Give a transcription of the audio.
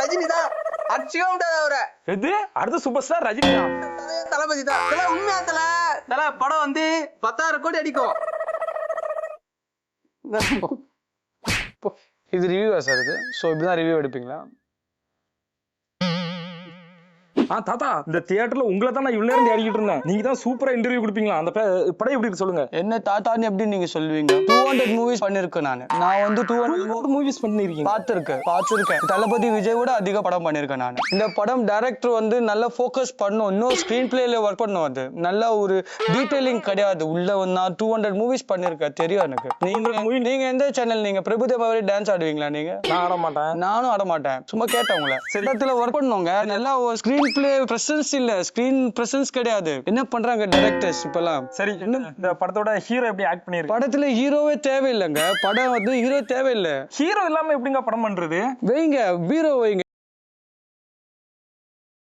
ரஜினி தான், அடிச்சுக்க முடியாது அவரை. எது அடுத்த சூப்பர் ஸ்டார் ரஜினி தான். தளபதி தான். உண்மையா தல படம் வந்து 10,000 கோடி அடிக்கும். இது ரிவ்யூவா சார் இது? ஸோ இப்படிதான் ரிவ்யூ எடுப்பீங்களா? தாத்தா இந்த தியேட்டர்ல உங்களை தான் நான் இவ்வளவு நேரம் தேடிக்கிட்டு இருந்தேன். நீங்க தான் சூப்பரா இன்டர்வியூ கொடுப்பீங்களா? அந்த படம் எப்படி இருக்கு சொல்லுங்க. என்ன தாத்தான்னு எப்படி நீங்க சொல்லுவீங்க? 200 மூவிஸ் பண்ணிருக்கேன் நான் வந்து 200 மூவிஸ் பண்ணிருக்கீங்க. பார்த்துருக்கேன். தளபதி விஜய் விட அதிக படம் பண்ணிருக்கேன் நான். இந்த படம் டைரக்டர் வந்து நல்லா ஃபோக்கஸ் பண்ணும், இன்னும் ஸ்கிரீன் பிளேல ஒர்க் பண்ணும். அது நல்ல ஒரு டீடைலிங் கிடையாது உள்ள. நான் 200 மூவிஸ் பண்ணிருக்கேன், தெரியும் எனக்கு. நீங்க எந்த சேனல்? நீங்க பிரபுதேவா மாதிரி டான்ஸ் ஆடுவீங்களா நீங்க? நான் ஆட மாட்டேன். நானும் ஆட மாட்டேன், சும்மா கேட்டேன் உங்களை. இடத்துல ஒர்க் பண்ணுங்க, நல்லா ஸ்கிரீன் பிளே பிரசன்ஸ் இல்ல, ஸ்கிரீன் பிரசன்ஸ் கிடையாது. என்ன பண்றாங்க டைரக்டர்ஸ் இப்பெல்லாம்? சரி, இந்த படத்தோட ஹீரோ எப்படி ஆக்ட் பண்ணிருக்கு? படத்துல ஹீரோவே தேவையில்லைங்க. படம் வந்து ஹீரோ தேவையில்லை. ஹீரோ இல்லாம எப்படிங்க படம் பண்றது? வைங்க ஹீரோ வைங்க.